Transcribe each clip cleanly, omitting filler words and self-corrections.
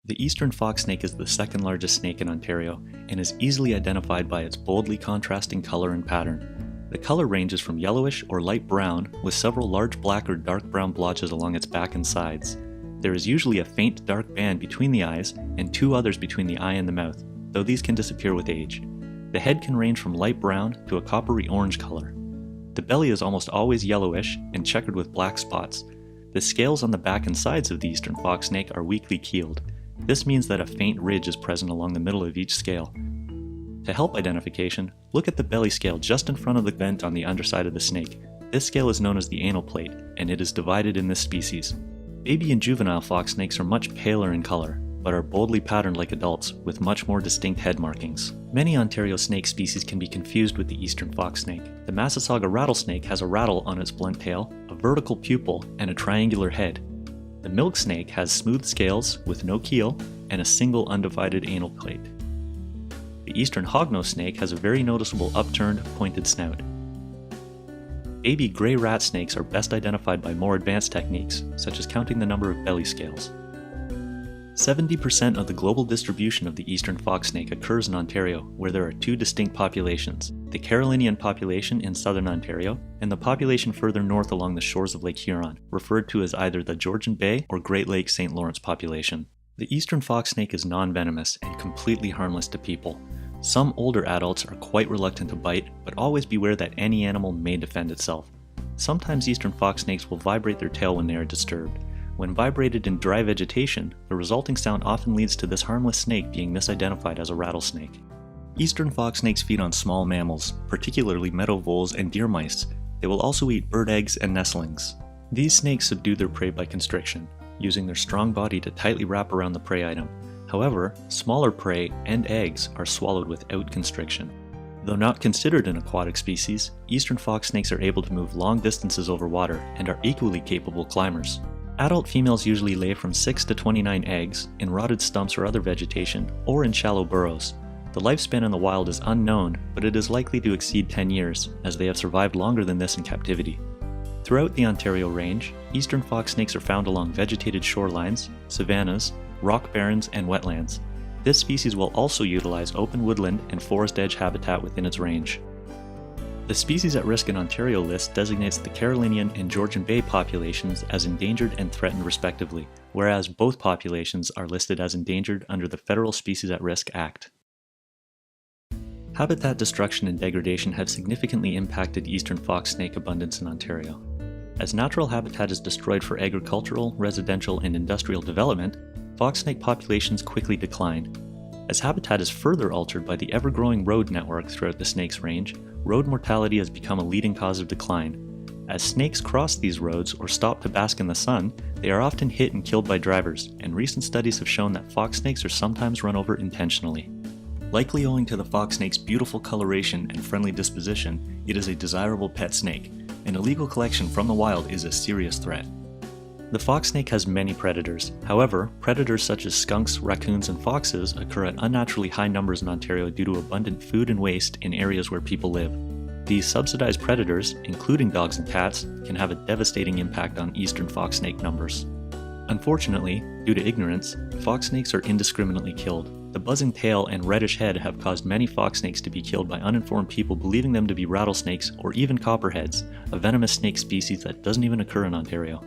The eastern foxsnake is the second largest snake in Ontario and is easily identified by its boldly contrasting color and pattern. The color ranges from yellowish or light brown with several large black or dark brown blotches along its back and sides. There is usually a faint dark band between the eyes and two others between the eye and the mouth, though these can disappear with age. The head can range from light brown to a coppery orange color. The belly is almost always yellowish and checkered with black spots. The scales on the back and sides of the eastern foxsnake are weakly keeled. This means that a faint ridge is present along the middle of each scale. To help identification, look at the belly scale just in front of the vent on the underside of the snake. This scale is known as the anal plate, and it is divided in this species. Baby and juvenile fox snakes are much paler in color, but are boldly patterned like adults, with much more distinct head markings. Many Ontario snake species can be confused with the eastern foxsnake. The Massasauga rattlesnake has a rattle on its blunt tail, a vertical pupil, and a triangular head. The milk snake has smooth scales with no keel and a single undivided anal plate. The eastern hognose snake has a very noticeable upturned, pointed snout. Baby gray rat snakes are best identified by more advanced techniques, such as counting the number of belly scales. 70% of the global distribution of the eastern foxsnake occurs in Ontario, where there are two distinct populations: the Carolinian population in southern Ontario, and the population further north along the shores of Lake Huron, referred to as either the Georgian Bay or Great Lakes St. Lawrence population. The eastern foxsnake is non-venomous and completely harmless to people. Some older adults are quite reluctant to bite, but always beware that any animal may defend itself. Sometimes eastern foxsnakes will vibrate their tail when they are disturbed. When vibrated in dry vegetation, the resulting sound often leads to this harmless snake being misidentified as a rattlesnake. Eastern foxsnakes feed on small mammals, particularly meadow voles and deer mice. They will also eat bird eggs and nestlings. These snakes subdue their prey by constriction, using their strong body to tightly wrap around the prey item. However, smaller prey and eggs are swallowed without constriction. Though not considered an aquatic species, eastern foxsnakes are able to move long distances over water and are equally capable climbers. Adult females usually lay from 6 to 29 eggs in rotted stumps or other vegetation, or in shallow burrows. The lifespan in the wild is unknown, but it is likely to exceed 10 years, as they have survived longer than this in captivity. Throughout the Ontario Range, eastern foxsnakes are found along vegetated shorelines, savannas, rock barrens, and wetlands. This species will also utilize open woodland and forest edge habitat within its range. The species at risk in Ontario list designates the Carolinian and Georgian Bay populations as endangered and threatened respectively, whereas both populations are listed as endangered under the Federal Species at Risk Act. Habitat destruction and degradation have significantly impacted eastern foxsnake abundance in Ontario. As natural habitat is destroyed for agricultural, residential, and industrial development, foxsnake populations quickly decline. As habitat is further altered by the ever-growing road network throughout the snake's range, road mortality has become a leading cause of decline. As snakes cross these roads or stop to bask in the sun, they are often hit and killed by drivers, and recent studies have shown that foxsnakes are sometimes run over intentionally. Likely owing to the foxsnake's beautiful coloration and friendly disposition, it is a desirable pet snake. An illegal collection from the wild is a serious threat. The foxsnake has many predators. However, predators such as skunks, raccoons, and foxes occur at unnaturally high numbers in Ontario due to abundant food and waste in areas where people live. These subsidized predators, including dogs and cats, can have a devastating impact on eastern foxsnake numbers. Unfortunately, due to ignorance, foxsnakes are indiscriminately killed. The buzzing tail and reddish head have caused many foxsnakes to be killed by uninformed people believing them to be rattlesnakes or even copperheads, a venomous snake species that doesn't even occur in Ontario.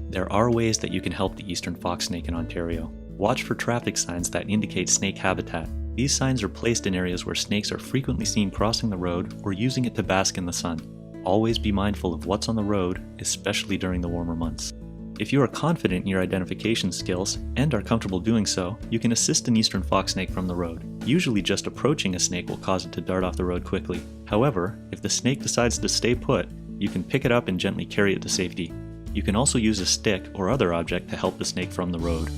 There are ways that you can help the eastern foxsnake in Ontario. Watch for traffic signs that indicate snake habitat. These signs are placed in areas where snakes are frequently seen crossing the road or using it to bask in the sun. Always be mindful of what's on the road, especially during the warmer months. If you are confident in your identification skills and are comfortable doing so, you can assist an eastern foxsnake from the road. Usually just approaching a snake will cause it to dart off the road quickly. However, if the snake decides to stay put, you can pick it up and gently carry it to safety. You can also use a stick or other object to help the snake from the road.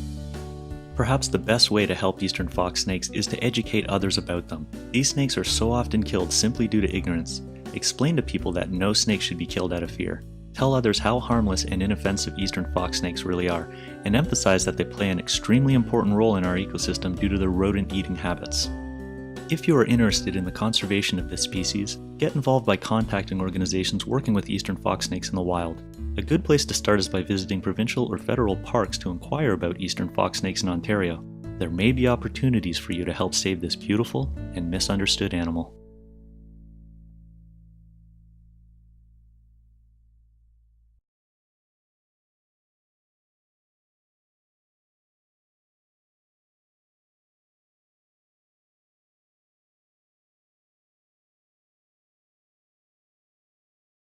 Perhaps the best way to help eastern foxsnakes is to educate others about them. These snakes are so often killed simply due to ignorance. Explain to people that no snake should be killed out of fear. Tell others how harmless and inoffensive eastern foxsnakes really are, and emphasize that they play an extremely important role in our ecosystem due to their rodent-eating habits. If you are interested in the conservation of this species, get involved by contacting organizations working with eastern foxsnakes in the wild. A good place to start is by visiting provincial or federal parks to inquire about eastern foxsnakes in Ontario. there may be opportunities for you to help save this beautiful and misunderstood animal.